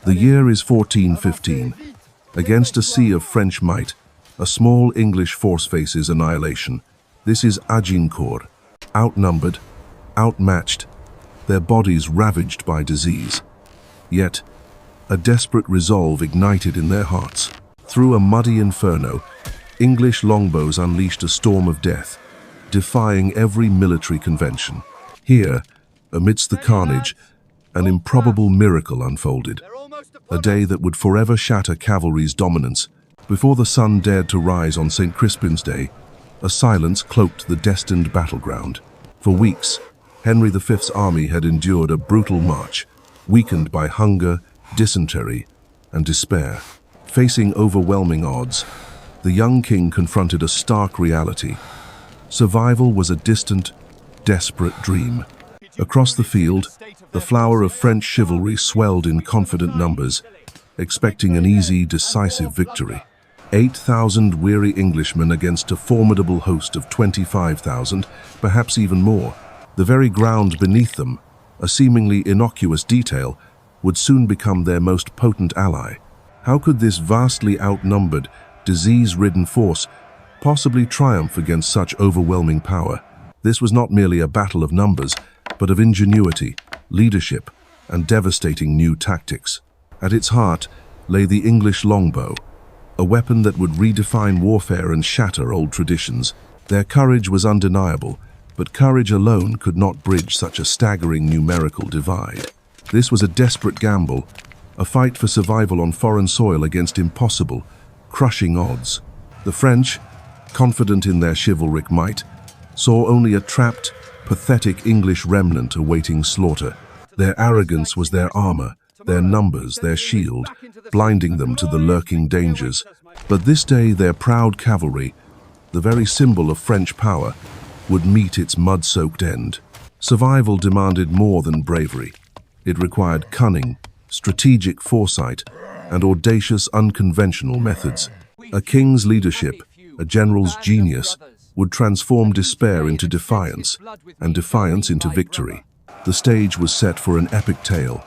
The year is 1415. Against a sea of French might, a small English force faces annihilation. This is Agincourt, outnumbered, outmatched, their bodies ravaged by disease. Yet, a desperate resolve ignited in their hearts. Through a muddy inferno, English longbows unleashed a storm of death, defying every military convention. Here, amidst the carnage, an improbable miracle unfolded. A day that would forever shatter cavalry's dominance. Before the sun dared to rise on St. Crispin's Day, a silence cloaked the destined battleground. For weeks, Henry V's army had endured a brutal march, weakened by hunger, dysentery, and despair. Facing overwhelming odds, the young king confronted a stark reality. Survival was a distant, desperate dream. Across the field, the flower of French chivalry swelled in confident numbers, expecting an easy, decisive victory. 8,000 weary Englishmen against a formidable host of 25,000, perhaps even more. The very ground beneath them, a seemingly innocuous detail, would soon become their most potent ally. How could this vastly outnumbered, disease-ridden force possibly triumph against such overwhelming power? This was not merely a battle of numbers, but of ingenuity, leadership, and devastating new tactics. At its heart lay the English longbow, a weapon that would redefine warfare and shatter old traditions. Their courage was undeniable, but courage alone could not bridge such a staggering numerical divide. This was a desperate gamble, a fight for survival on foreign soil against impossible, crushing odds. The French, confident in their chivalric might, saw only a trapped, pathetic English remnant awaiting slaughter. Their arrogance was their armor, their numbers, their shield, blinding them to the lurking dangers. But this day their proud cavalry, the very symbol of French power, would meet its mud-soaked end. Survival demanded more than bravery. It required cunning, strategic foresight, and audacious, unconventional methods. A king's leadership, a general's genius, would transform despair into defiance, and defiance into victory. The stage was set for an epic tale,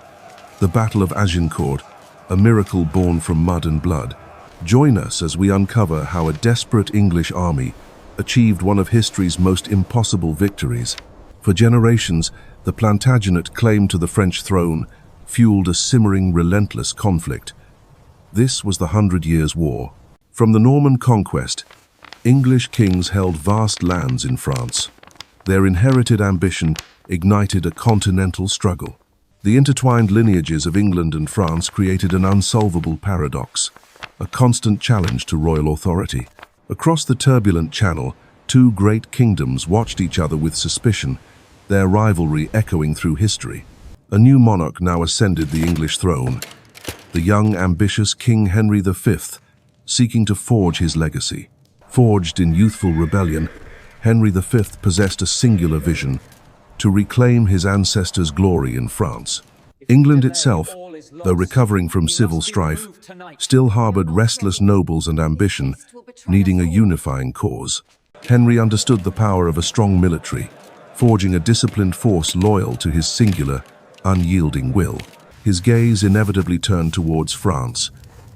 the Battle of Agincourt, a miracle born from mud and blood. Join us as we uncover how a desperate English army achieved one of history's most impossible victories. For generations, the Plantagenet claim to the French throne fueled a simmering, relentless conflict. This was the 100 Years' War. From the Norman conquest, English kings held vast lands in France. Their inherited ambition ignited a continental struggle. The intertwined lineages of England and France created an unsolvable paradox, a constant challenge to royal authority. Across the turbulent Channel, two great kingdoms watched each other with suspicion, their rivalry echoing through history. A new monarch now ascended the English throne, the young, ambitious King Henry V, seeking to forge his legacy. Forged in youthful rebellion, Henry V possessed a singular vision: to reclaim his ancestors' glory in France. England itself, though recovering from civil strife, still harbored restless nobles and ambition, needing a unifying cause. Henry understood the power of a strong military, forging a disciplined force loyal to his singular, unyielding will. His gaze inevitably turned towards France,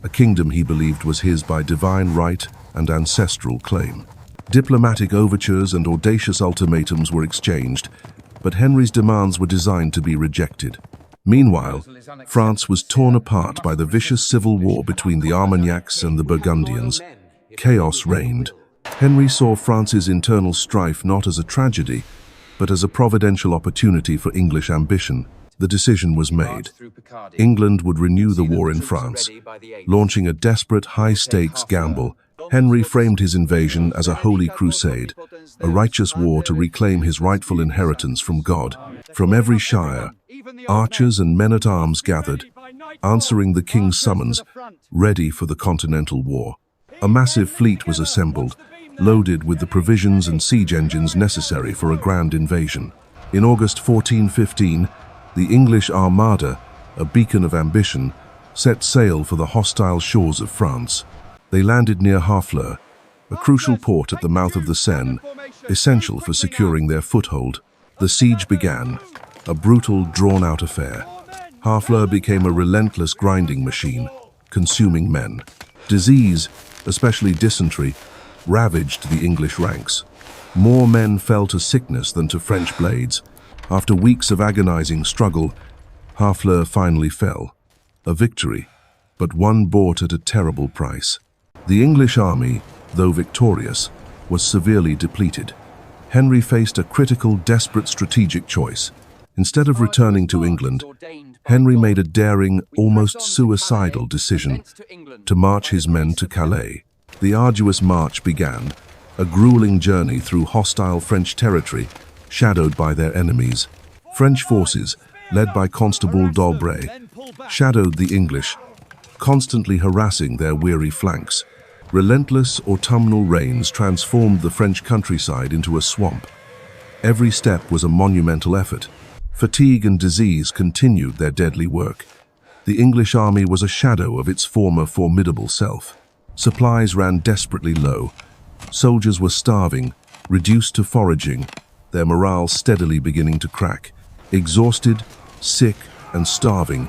a kingdom he believed was his by divine right and ancestral claim. Diplomatic overtures and audacious ultimatums were exchanged, but Henry's demands were designed to be rejected. Meanwhile, France was torn apart by the vicious civil war between the Armagnacs and the Burgundians. Chaos reigned. Henry saw France's internal strife not as a tragedy, but as a providential opportunity for English ambition. The decision was made. England would renew the war in France, launching a desperate, high-stakes gamble. Henry framed his invasion as a holy crusade, a righteous war to reclaim his rightful inheritance from God. From every shire, archers and men-at-arms gathered, answering the king's summons, ready for the continental war. A massive fleet was assembled, loaded with the provisions and siege engines necessary for a grand invasion. In August 1415, the English Armada, a beacon of ambition, set sail for the hostile shores of France. They landed near Harfleur, a crucial port at the mouth of the Seine, essential for securing their foothold. The siege began, a brutal, drawn-out affair. Harfleur became a relentless grinding machine, consuming men. Disease, especially dysentery, ravaged the English ranks. More men fell to sickness than to French blades. After weeks of agonizing struggle, Harfleur finally fell. A victory, but one bought at a terrible price. The English army, though victorious, was severely depleted. Henry faced a critical, desperate strategic choice. Instead of returning to England, Henry made a daring, almost suicidal decision to march his men to Calais. The arduous march began, a grueling journey through hostile French territory, shadowed by their enemies. French forces, led by Constable d'Aubray, shadowed the English, constantly harassing their weary flanks. Relentless autumnal rains transformed the French countryside into a swamp. Every step was a monumental effort. Fatigue and disease continued their deadly work. The English army was a shadow of its former formidable self. Supplies ran desperately low. Soldiers were starving, reduced to foraging, their morale steadily beginning to crack. Exhausted, sick, and starving,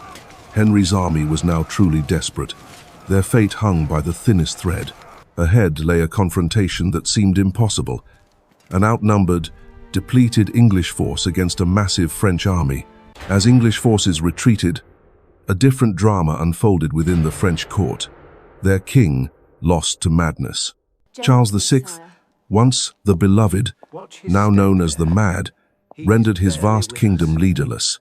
Henry's army was now truly desperate. Their fate hung by the thinnest thread. Ahead lay a confrontation that seemed impossible. An outnumbered, depleted English force against a massive French army. As English forces retreated, a different drama unfolded within the French court. Their king lost to madness. Charles VI, once the beloved, now known as the mad, rendered his vast kingdom leaderless.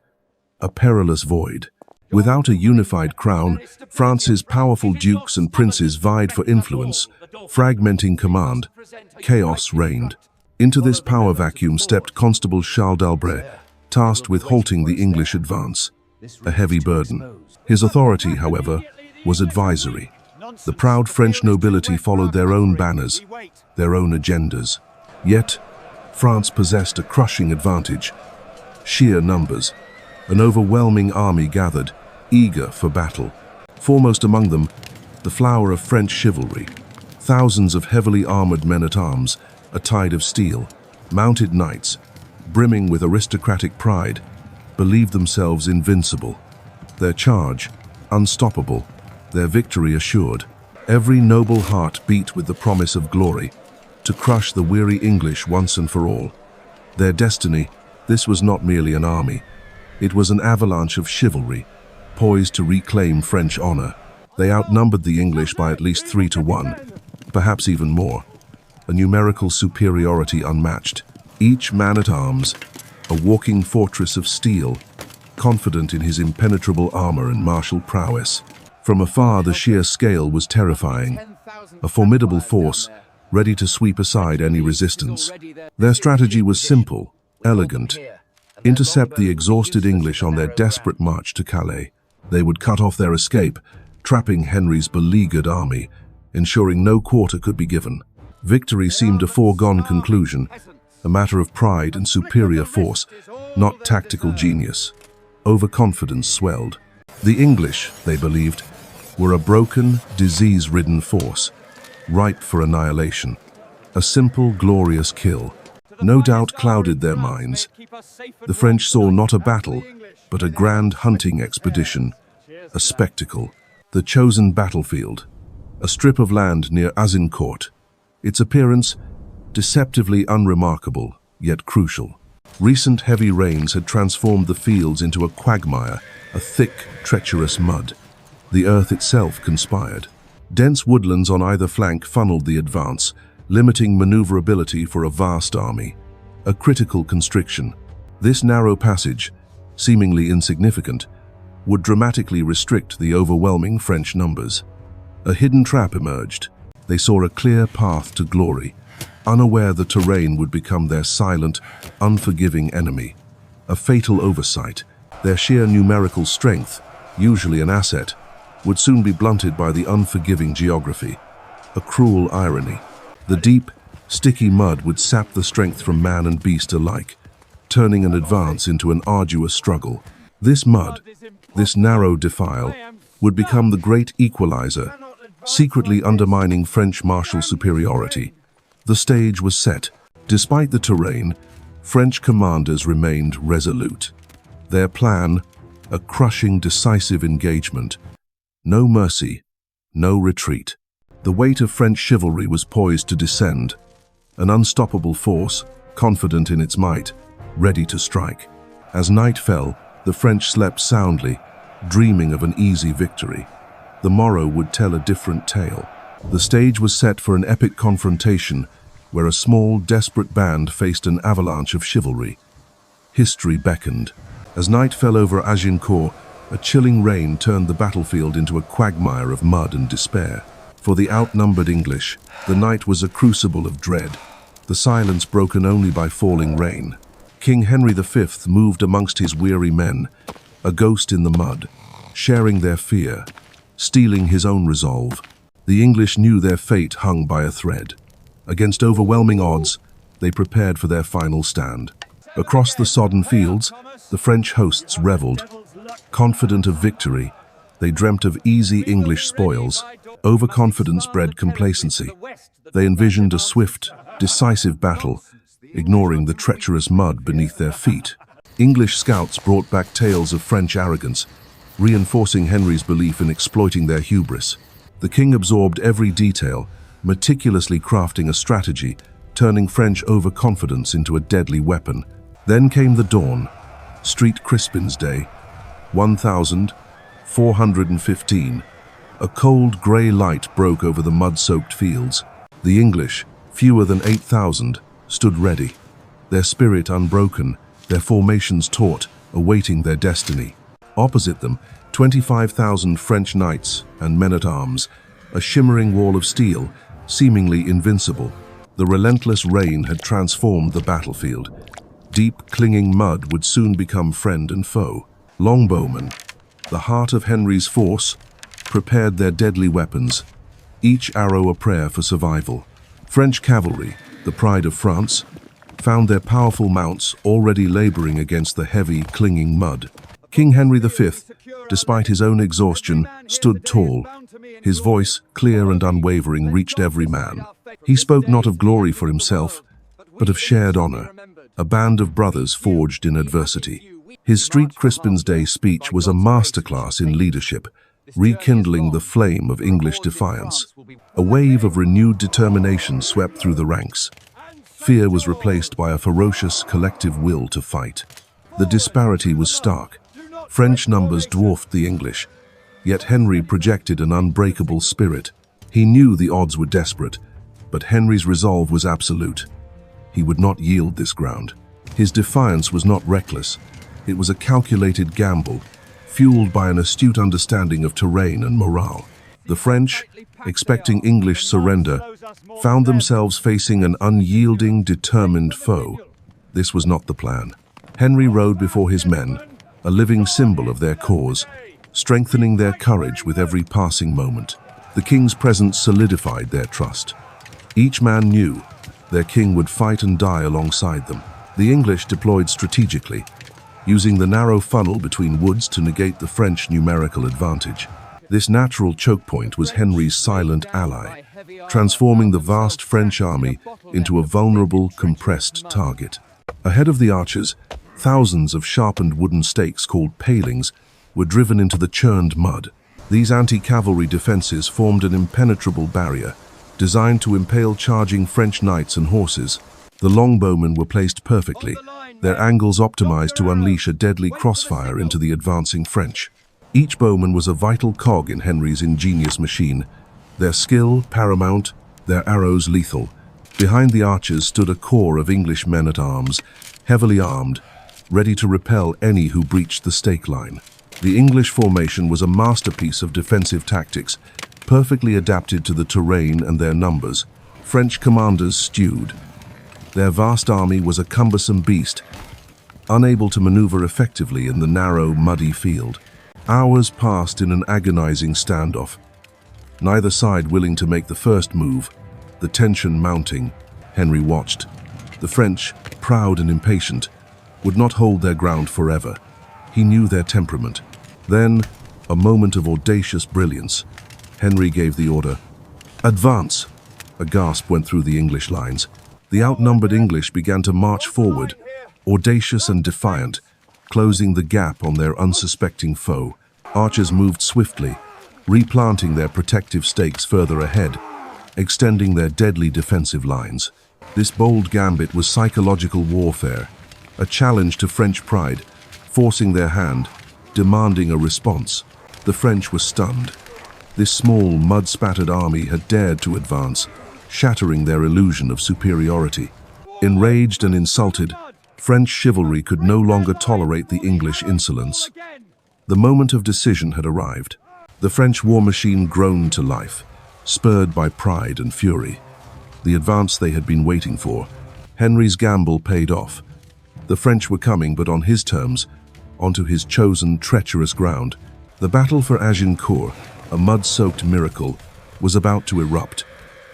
A perilous void. Without a unified crown, France's powerful dukes and princes vied for influence, fragmenting command. Chaos reigned. Into this power vacuum stepped Constable Charles d'Albret, tasked with halting the English advance. A heavy burden. His authority, however, was advisory. The proud French nobility followed their own banners, their own agendas. Yet, France possessed a crushing advantage. Sheer numbers. An overwhelming army gathered, eager for battle. Foremost among them, the flower of French chivalry. Thousands of heavily armored men-at-arms, a tide of steel, mounted knights, brimming with aristocratic pride, believed themselves invincible. Their charge, unstoppable, their victory assured. Every noble heart beat with the promise of glory, to crush the weary English once and for all. Their destiny, this was not merely an army. It was an avalanche of chivalry, poised to reclaim French honor. They outnumbered the English by at least 3-1, perhaps even more. A numerical superiority unmatched. Each man-at-arms, a walking fortress of steel, confident in his impenetrable armor and martial prowess. From afar, the sheer scale was terrifying. A formidable force, ready to sweep aside any resistance. Their strategy was simple, elegant. Intercept the exhausted English on their desperate march to Calais. They would cut off their escape, trapping Henry's beleaguered army, ensuring no quarter could be given. Victory seemed a foregone conclusion, a matter of pride and superior force, not tactical genius. Overconfidence swelled. The English, they believed, were a broken, disease-ridden force, ripe for annihilation. A simple, glorious kill. No doubt clouded their minds. The French saw not a battle, but a grand hunting expedition, a spectacle. The chosen battlefield, a strip of land near Agincourt. Its appearance, deceptively unremarkable, yet crucial. Recent heavy rains had transformed the fields into a quagmire, a thick, treacherous mud. The earth itself conspired. Dense woodlands on either flank funneled the advance, limiting maneuverability for a vast army. A critical constriction. This narrow passage, seemingly insignificant, would dramatically restrict the overwhelming French numbers. A hidden trap emerged. They saw a clear path to glory, unaware the terrain would become their silent, unforgiving enemy. A fatal oversight. Their sheer numerical strength, usually an asset, would soon be blunted by the unforgiving geography. A cruel irony. The deep, sticky mud would sap the strength from man and beast alike, turning an advance into an arduous struggle. This mud, this narrow defile, would become the great equalizer, secretly undermining French martial superiority. The stage was set. Despite the terrain, French commanders remained resolute. Their plan, A crushing, decisive engagement. No mercy, no retreat. The weight of French chivalry was poised to descend, an unstoppable force, confident in its might, ready to strike. As night fell, the French slept soundly, dreaming of an easy victory. The morrow would tell a different tale. The stage was set for an epic confrontation where a small, desperate band faced an avalanche of chivalry. History beckoned. As night fell over Agincourt, a chilling rain turned the battlefield into a quagmire of mud and despair. For the outnumbered English, the night was a crucible of dread, the silence broken only by falling rain. King Henry V moved amongst his weary men, a ghost in the mud, sharing their fear, steeling his own resolve. The English knew their fate hung by a thread. Against overwhelming odds, they prepared for their final stand. Across the sodden fields, the French hosts reveled. Confident of victory, they dreamt of easy English spoils. Overconfidence bred complacency. They envisioned a swift, decisive battle, ignoring the treacherous mud beneath their feet. English scouts brought back tales of French arrogance, reinforcing Henry's belief in exploiting their hubris. The king absorbed every detail, meticulously crafting a strategy, turning French overconfidence into a deadly weapon. Then came the dawn, Street Crispin's Day, 1415. A cold grey light broke over the mud-soaked fields. The English, fewer than 8,000, stood ready, their spirit unbroken, their formations taut, awaiting their destiny. Opposite them, 25,000 French knights and men-at-arms, a shimmering wall of steel, seemingly invincible. The relentless rain had transformed the battlefield. Deep, clinging mud would soon become friend and foe. Longbowmen, the heart of Henry's force, prepared their deadly weapons, each arrow a prayer for survival. French cavalry, the pride of France, found their powerful mounts already laboring against the heavy, clinging mud. King Henry V, despite his own exhaustion, stood tall. His voice, clear and unwavering, reached every man. He spoke not of glory for himself, but of shared honor, a band of brothers forged in adversity. His Street Crispin's Day speech was a masterclass in leadership, rekindling the flame of English defiance. A wave of renewed determination swept through the ranks. Fear was replaced by a ferocious collective will to fight. The disparity was stark. French numbers dwarfed the English, yet Henry projected an unbreakable spirit. He knew the odds were desperate, but Henry's resolve was absolute. He would not yield this ground. His defiance was not reckless. It was a calculated gamble, fueled by an astute understanding of terrain and morale. The French, expecting English surrender, found themselves facing an unyielding, determined foe. This was not the plan. Henry rode before his men, a living symbol of their cause, strengthening their courage with every passing moment. The king's presence solidified their trust. Each man knew their king would fight and die alongside them. The English deployed strategically, using the narrow funnel between woods to negate the French numerical advantage. This natural choke point was Henry's silent ally, transforming the vast French army into a vulnerable, compressed target. Ahead of the archers, thousands of sharpened wooden stakes called palings were driven into the churned mud. These anti-cavalry defenses formed an impenetrable barrier, designed to impale charging French knights and horses. The longbowmen were placed perfectly, their angles optimized to unleash a deadly crossfire into the advancing French. Each bowman was a vital cog in Henry's ingenious machine, their skill paramount, their arrows lethal. Behind the archers stood a corps of English men-at-arms, heavily armed, ready to repel any who breached the stake line. The English formation was a masterpiece of defensive tactics, perfectly adapted to the terrain and their numbers. French commanders stewed. Their vast army was a cumbersome beast, unable to maneuver effectively in the narrow, muddy field. Hours passed in an agonizing standoff, neither side willing to make the first move. The tension mounting, Henry watched. The French, proud and impatient, would not hold their ground forever. He knew their temperament. Then, a moment of audacious brilliance. Henry gave the order, "Advance!" A gasp went through the English lines. The outnumbered English began to march forward, audacious and defiant, closing the gap on their unsuspecting foe. Archers moved swiftly, replanting their protective stakes further ahead, extending their deadly defensive lines. This bold gambit was psychological warfare, a challenge to French pride, forcing their hand, demanding a response. The French were stunned. This small, mud-spattered army had dared to advance, shattering their illusion of superiority. Enraged and insulted, French chivalry could no longer tolerate the English insolence. The moment of decision had arrived. The French war machine groaned to life, spurred by pride and fury. The advance they had been waiting for. Henry's gamble paid off. The French were coming, but on his terms, onto his chosen, treacherous ground. The Battle for Agincourt, a mud-soaked miracle, was about to erupt,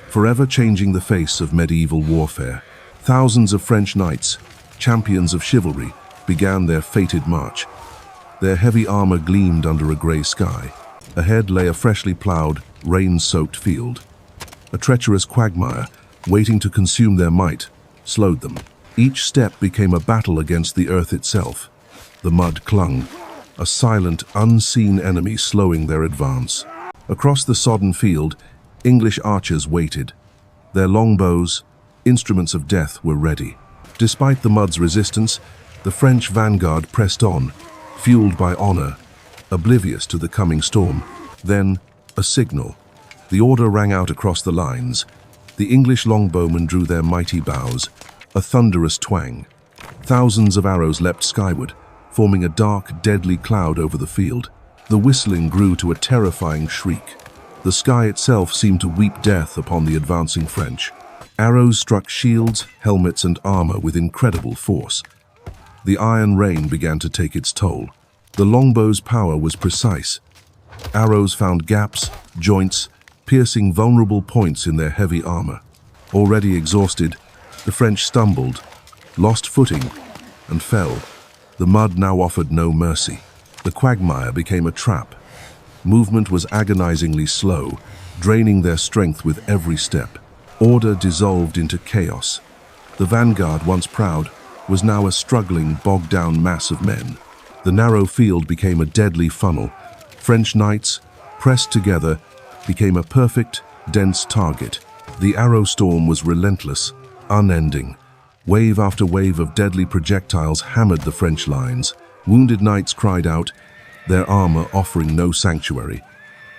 forever changing the face of medieval warfare. Thousands of French knights, champions of chivalry, began their fated march. Their heavy armor gleamed under a gray sky. Ahead lay a freshly plowed, rain-soaked field. A treacherous quagmire, waiting to consume their might, slowed them. Each step became a battle against the earth itself. The mud clung, a silent, unseen enemy slowing their advance. Across the sodden field, English archers waited. Their longbows, instruments of death, were ready. Despite the mud's resistance, the French vanguard pressed on, fueled by honor, oblivious to the coming storm. Then, a signal. The order rang out across the lines. The English longbowmen drew their mighty bows, a thunderous twang. Thousands of arrows leapt skyward, forming a dark, deadly cloud over the field. The whistling grew to a terrifying shriek. The sky itself seemed to weep death upon the advancing French. Arrows struck shields, helmets, and armor with incredible force. The iron rain began to take its toll. The longbow's power was precise. Arrows found gaps, joints, piercing vulnerable points in their heavy armor. Already exhausted, the French stumbled, lost footing, and fell. The mud now offered no mercy. The quagmire became a trap. Movement was agonizingly slow, draining their strength with every step. Order dissolved into chaos. The vanguard, once proud, was now a struggling, bogged-down mass of men. The narrow field became a deadly funnel. French knights, pressed together, became a perfect, dense target. The arrow storm was relentless, unending. Wave after wave of deadly projectiles hammered the French lines. Wounded knights cried out, their armor offering no sanctuary.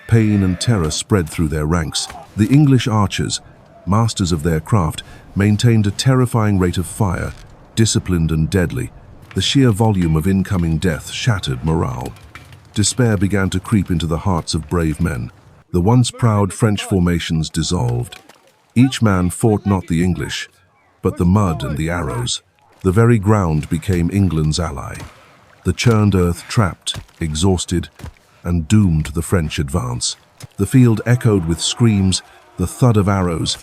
Pain and terror spread through their ranks. The English archers, masters of their craft, maintained a terrifying rate of fire, disciplined and deadly. The sheer volume of incoming death shattered morale. Despair began to creep into the hearts of brave men. The once proud French formations dissolved. Each man fought not the English, but the mud and the arrows. The very ground became England's ally. The churned earth trapped, exhausted, and doomed the French advance. The field echoed with screams, the thud of arrows,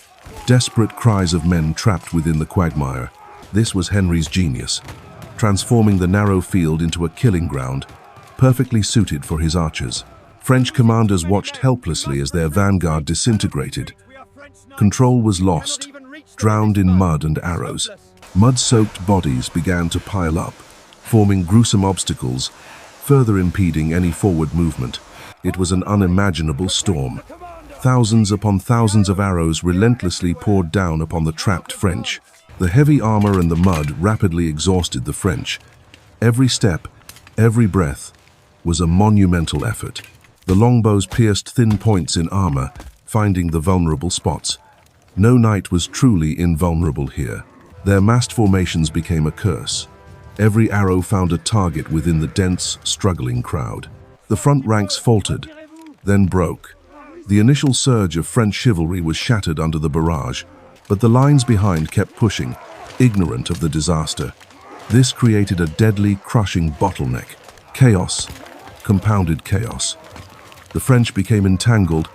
desperate cries of men trapped within the quagmire. This was Henry's genius, transforming the narrow field into a killing ground, perfectly suited for his archers. French commanders watched helplessly as their vanguard disintegrated. Control was lost, drowned in mud and arrows. Mud-soaked bodies began to pile up, forming gruesome obstacles, further impeding any forward movement. It was an unimaginable storm. Thousands upon thousands of arrows relentlessly poured down upon the trapped French. The heavy armor and the mud rapidly exhausted the French. Every step, every breath, was a monumental effort. The longbows pierced thin points in armor, finding the vulnerable spots. No knight was truly invulnerable here. Their massed formations became a curse. Every arrow found a target within the dense, struggling crowd. The front ranks faltered, then broke. The initial surge of French chivalry was shattered under the barrage, but the lines behind kept pushing, ignorant of the disaster. This created a deadly, crushing bottleneck. Chaos, compounded chaos. The French became entangled,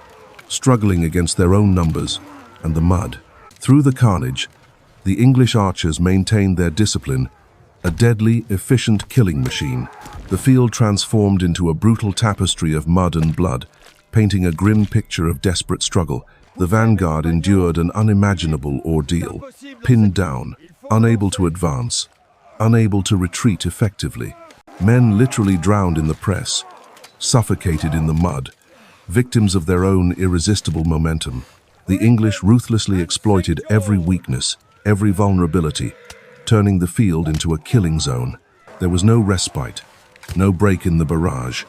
struggling against their own numbers and the mud. Through the carnage, the English archers maintained their discipline, a deadly, efficient killing machine. The field transformed into a brutal tapestry of mud and blood, painting a grim picture of desperate struggle. The vanguard endured an unimaginable ordeal, pinned down, unable to advance, unable to retreat effectively. Men literally drowned in the press, suffocated in the mud, victims of their own irresistible momentum. The English ruthlessly exploited every weakness, every vulnerability, turning the field into a killing zone. There was no respite, no break in the barrage.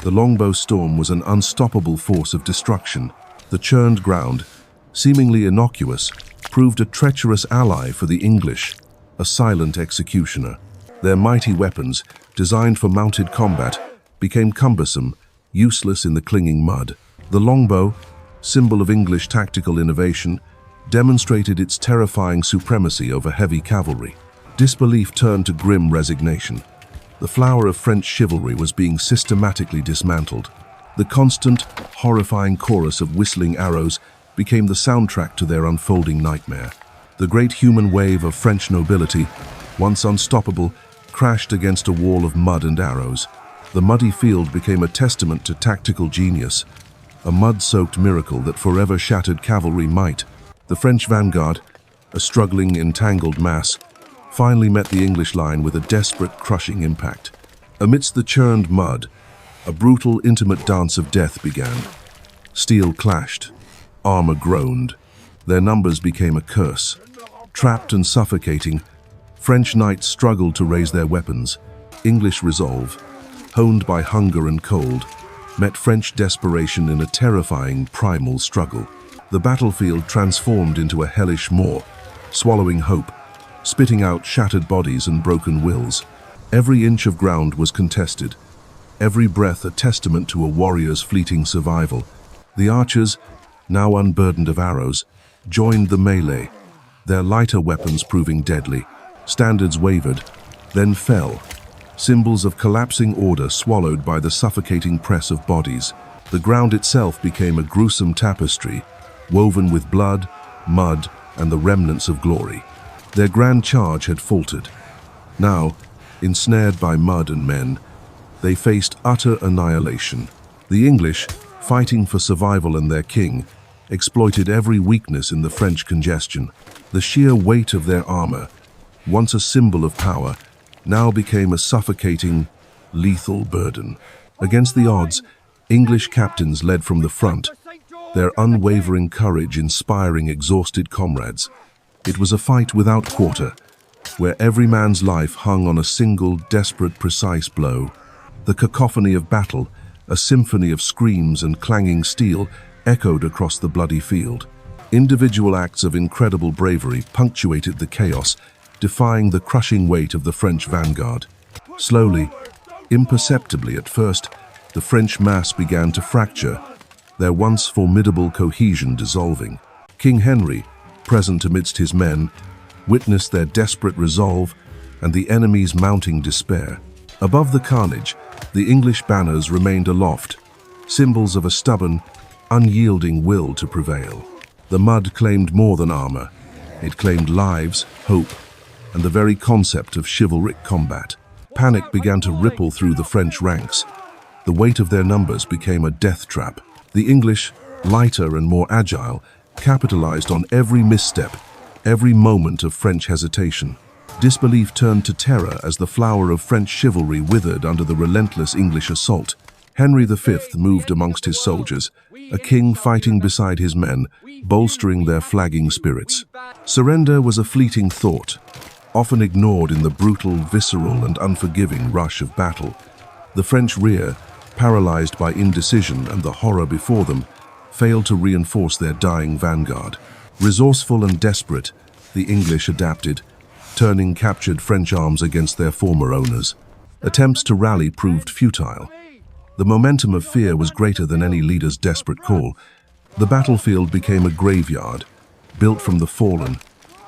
The longbow storm was an unstoppable force of destruction. The churned ground, seemingly innocuous, proved a treacherous ally for the English, a silent executioner. Their mighty weapons, designed for mounted combat, became cumbersome, useless in the clinging mud. The longbow, symbol of English tactical innovation, demonstrated its terrifying supremacy over heavy cavalry. Disbelief turned to grim resignation. The flower of French chivalry was being systematically dismantled. The constant, horrifying chorus of whistling arrows became the soundtrack to their unfolding nightmare. The great human wave of French nobility, once unstoppable, crashed against a wall of mud and arrows. The muddy field became a testament to tactical genius, a mud-soaked miracle that forever shattered cavalry might. The French vanguard, a struggling, entangled mass, finally met the English line with a desperate, crushing impact. Amidst the churned mud, a brutal, intimate dance of death began. Steel clashed, armor groaned. Their numbers became a curse. Trapped and suffocating, French knights struggled to raise their weapons. English resolve, honed by hunger and cold, met French desperation in a terrifying, primal struggle. The battlefield transformed into a hellish maw, swallowing hope, spitting out shattered bodies and broken wills. Every inch of ground was contested, every breath a testament to a warrior's fleeting survival. The archers, now unburdened of arrows, joined the melee, their lighter weapons proving deadly. Standards wavered, then fell, symbols of collapsing order swallowed by the suffocating press of bodies. The ground itself became a gruesome tapestry, woven with blood, mud, and the remnants of glory. Their grand charge had faltered. Now, ensnared by mud and men, they faced utter annihilation. The English, fighting for survival and their king, exploited every weakness in the French congestion. The sheer weight of their armor, once a symbol of power, now became a suffocating, lethal burden. Against the odds, English captains led from the front, their unwavering courage inspiring exhausted comrades. It was a fight without quarter, where every man's life hung on a single, desperate, precise blow. The cacophony of battle, a symphony of screams and clanging steel, echoed across the bloody field. Individual acts of incredible bravery punctuated the chaos, defying the crushing weight of the French vanguard. Slowly, imperceptibly at first, the French mass began to fracture, their once formidable cohesion dissolving. King Henry, present amidst his men, witnessed their desperate resolve and the enemy's mounting despair. Above the carnage, the English banners remained aloft, symbols of a stubborn, unyielding will to prevail. The mud claimed more than armor. It claimed lives, hope, and the very concept of chivalric combat. Panic began to ripple through the French ranks. The weight of their numbers became a death trap. The English, lighter and more agile, capitalized on every misstep, every moment of French hesitation. Disbelief turned to terror as the flower of French chivalry withered under the relentless English assault. Henry V moved amongst his soldiers, a king fighting beside his men, bolstering their flagging spirits. Surrender was a fleeting thought, often ignored in the brutal, visceral, and unforgiving rush of battle. The French rear, paralyzed by indecision and the horror before them, failed to reinforce their dying vanguard. Resourceful and desperate, the English adapted, turning captured French arms against their former owners. Attempts to rally proved futile. The momentum of fear was greater than any leader's desperate call. The battlefield became a graveyard, built from the fallen,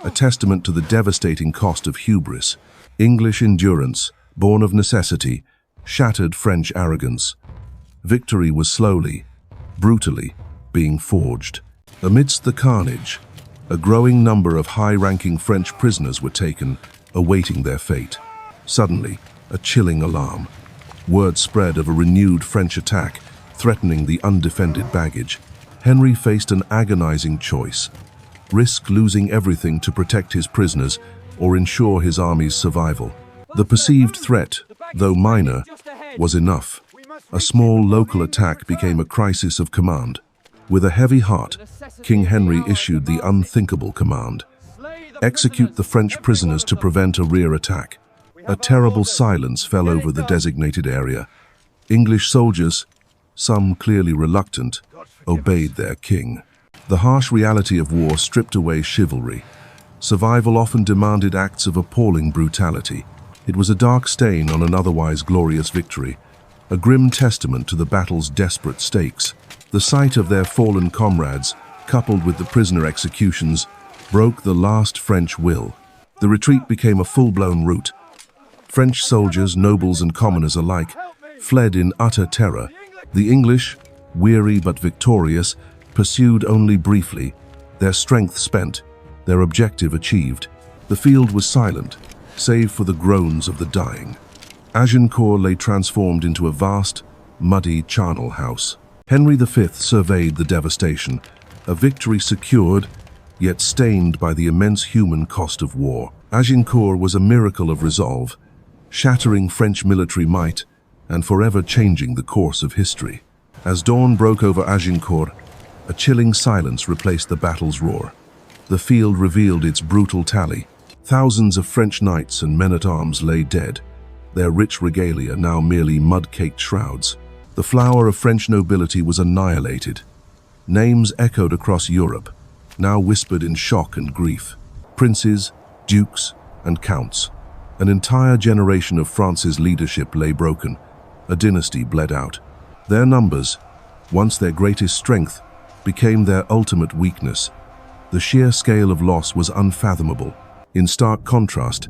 a testament to the devastating cost of hubris. English endurance, born of necessity, shattered French arrogance. Victory was slowly, brutally, being forged. Amidst the carnage, a growing number of high-ranking French prisoners were taken, awaiting their fate. Suddenly, a chilling alarm. Word spread of a renewed French attack, threatening the undefended baggage. Henry faced an agonizing choice: risk losing everything to protect his prisoners or ensure his army's survival. The perceived threat, though minor, was enough. A small local attack became a crisis of command. With a heavy heart, King Henry issued the unthinkable command: execute the French prisoners to prevent a rear attack. A terrible silence fell over the designated area. English soldiers, some clearly reluctant, obeyed their king. The harsh reality of war stripped away chivalry. Survival often demanded acts of appalling brutality. It was a dark stain on an otherwise glorious victory, a grim testament to the battle's desperate stakes. The sight of their fallen comrades, coupled with the prisoner executions, broke the last French will. The retreat became a full-blown rout. French soldiers, nobles and commoners alike, fled in utter terror. The English, weary but victorious, pursued only briefly, their strength spent, their objective achieved. The field was silent, save for the groans of the dying. Agincourt lay transformed into a vast, muddy charnel house. Henry V surveyed the devastation, a victory secured, yet stained by the immense human cost of war. Agincourt was a miracle of resolve, shattering French military might and forever changing the course of history. As dawn broke over Agincourt, a chilling silence replaced the battle's roar. The field revealed its brutal tally. Thousands of French knights and men-at-arms lay dead, their rich regalia now merely mud-caked shrouds. The flower of French nobility was annihilated. Names echoed across Europe, now whispered in shock and grief. Princes, dukes, and counts. An entire generation of France's leadership lay broken. A dynasty bled out. Their numbers, once their greatest strength, became their ultimate weakness. The sheer scale of loss was unfathomable. In stark contrast,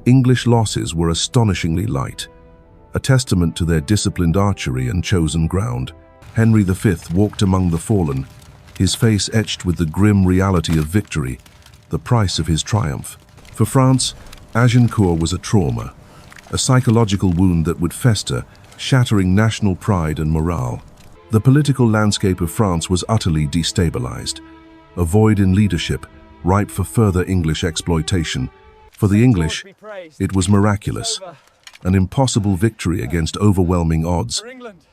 English losses were astonishingly light, a testament to their disciplined archery and chosen ground. Henry V walked among the fallen, his face etched with the grim reality of victory, the price of his triumph. For France, Agincourt was a trauma, a psychological wound that would fester, shattering national pride and morale. The political landscape of France was utterly destabilized, a void in leadership, ripe for further English exploitation. For the English, it was miraculous, an impossible victory against overwhelming odds,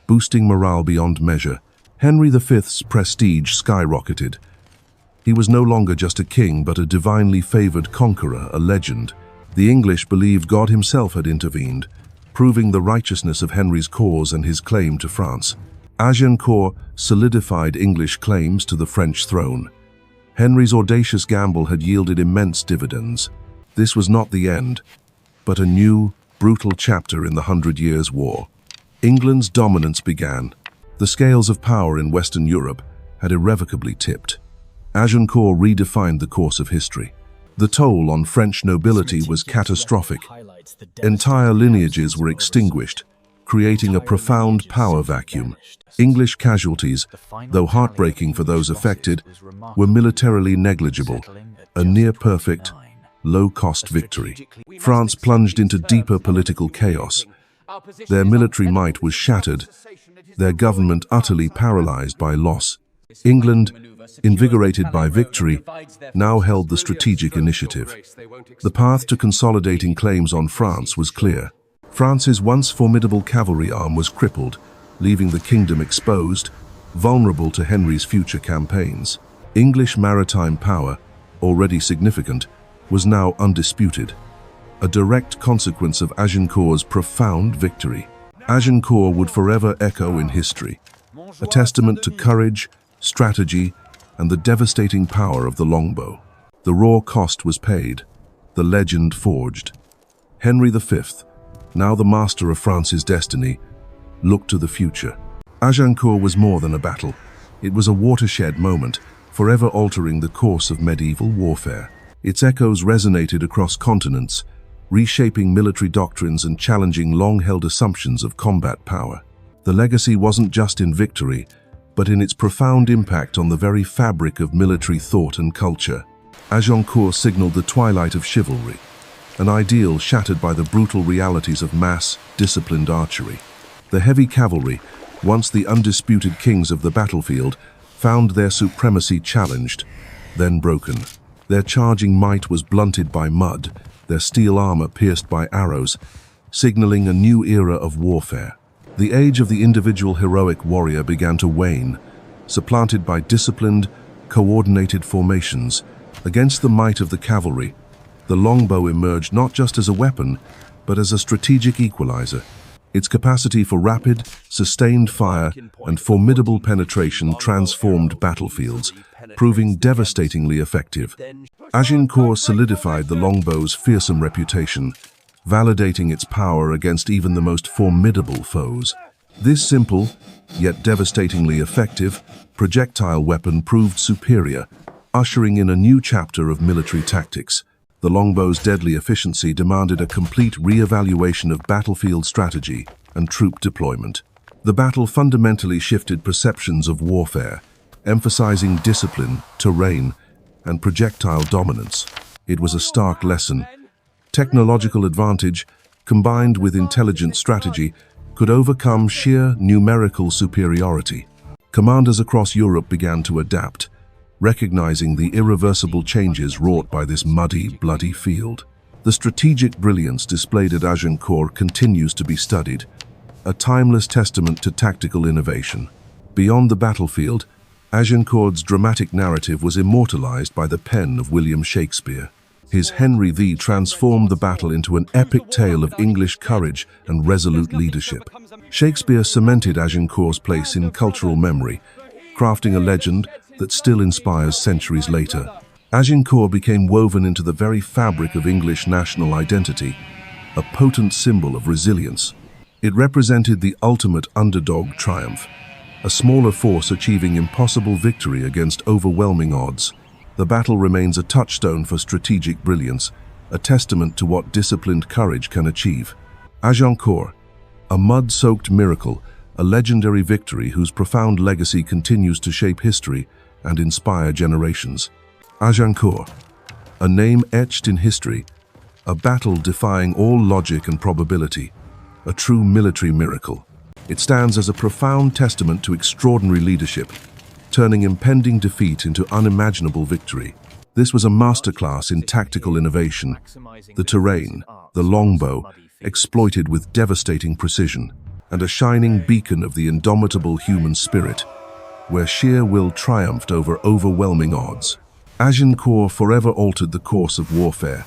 boosting morale beyond measure. Henry V's prestige skyrocketed. He was no longer just a king, but a divinely favored conqueror, a legend. The English believed God himself had intervened, proving the righteousness of Henry's cause and his claim to France. Agincourt solidified English claims to the French throne. Henry's audacious gamble had yielded immense dividends. This was not the end, but a new, brutal chapter in the 100 Years' War. England's dominance began. The scales of power in Western Europe had irrevocably tipped. Agincourt redefined the course of history. The toll on French nobility was catastrophic. Entire lineages were extinguished, creating a profound power vacuum. English casualties, though heartbreaking for those affected, were militarily negligible, a near-perfect, low-cost victory. France plunged into deeper political chaos. Their military might was shattered, their government utterly paralyzed by loss. England, invigorated by victory, now held the strategic initiative. The path to consolidating claims on France was clear. France's once formidable cavalry arm was crippled, leaving the kingdom exposed, vulnerable to Henry's future campaigns. English maritime power, already significant, was now undisputed, a direct consequence of Agincourt's profound victory. Agincourt would forever echo in history, a testament to courage, strategy, and the devastating power of the longbow. The raw cost was paid, the legend forged. Henry V, now the master of France's destiny, looked to the future. Agincourt was more than a battle. It was a watershed moment, forever altering the course of medieval warfare. Its echoes resonated across continents, reshaping military doctrines and challenging long-held assumptions of combat power. The legacy wasn't just in victory, but in its profound impact on the very fabric of military thought and culture. Agincourt signaled the twilight of chivalry, an ideal shattered by the brutal realities of mass, disciplined archery. The heavy cavalry, once the undisputed kings of the battlefield, found their supremacy challenged, then broken. Their charging might was blunted by mud, their steel armor pierced by arrows, signaling a new era of warfare. The age of the individual heroic warrior began to wane, supplanted by disciplined, coordinated formations. Against the might of the cavalry, the longbow emerged not just as a weapon, but as a strategic equalizer. Its capacity for rapid, sustained fire and formidable penetration transformed battlefields, proving devastatingly effective. Agincourt solidified the longbow's fearsome reputation, validating its power against even the most formidable foes. This simple, yet devastatingly effective, projectile weapon proved superior, ushering in a new chapter of military tactics. The longbow's deadly efficiency demanded a complete re-evaluation of battlefield strategy and troop deployment. The battle fundamentally shifted perceptions of warfare, emphasizing discipline, terrain, and projectile dominance. It was a stark lesson. Technological advantage, combined with intelligent strategy, could overcome sheer numerical superiority. Commanders across Europe began to adapt, recognizing the irreversible changes wrought by this muddy, bloody field. The strategic brilliance displayed at Agincourt continues to be studied, a timeless testament to tactical innovation. Beyond the battlefield, Agincourt's dramatic narrative was immortalized by the pen of William Shakespeare. His Henry V transformed the battle into an epic tale of English courage and resolute leadership. Shakespeare cemented Agincourt's place in cultural memory, crafting a legend that still inspires centuries later. Agincourt became woven into the very fabric of English national identity, a potent symbol of resilience. It represented the ultimate underdog triumph, a smaller force achieving impossible victory against overwhelming odds. The battle remains a touchstone for strategic brilliance, a testament to what disciplined courage can achieve. Agincourt, a mud-soaked miracle, a legendary victory whose profound legacy continues to shape history and inspire generations. Agincourt, a name etched in history, a battle defying all logic and probability, a true military miracle. It stands as a profound testament to extraordinary leadership, turning impending defeat into unimaginable victory. This was a masterclass in tactical innovation. The terrain, the longbow, exploited with devastating precision, and a shining beacon of the indomitable human spirit, where sheer will triumphed over overwhelming odds. Agincourt forever altered the course of warfare,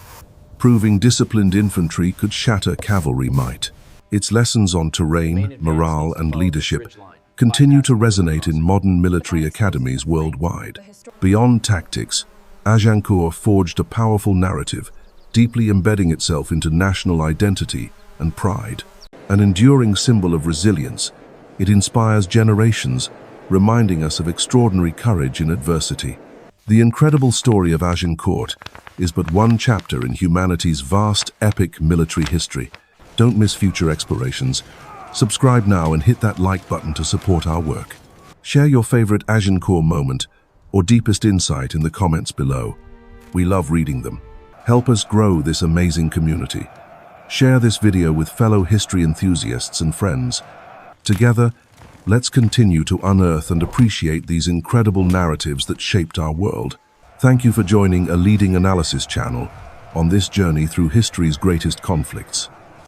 proving disciplined infantry could shatter cavalry might. Its lessons on terrain, morale, and leadership continue to resonate in modern military academies worldwide. Beyond tactics, Agincourt forged a powerful narrative, deeply embedding itself into national identity and pride. An enduring symbol of resilience, it inspires generations, reminding us of extraordinary courage in adversity. The incredible story of Agincourt is but one chapter in humanity's vast, epic military history. Don't miss future explorations. Subscribe now and hit that like button to support our work. Share your favorite Agincourt moment or deepest insight in the comments below. We love reading them. Help us grow this amazing community. Share this video with fellow history enthusiasts and friends. Together, let's continue to unearth and appreciate these incredible narratives that shaped our world. Thank you for joining a leading analysis channel on this journey through history's greatest conflicts.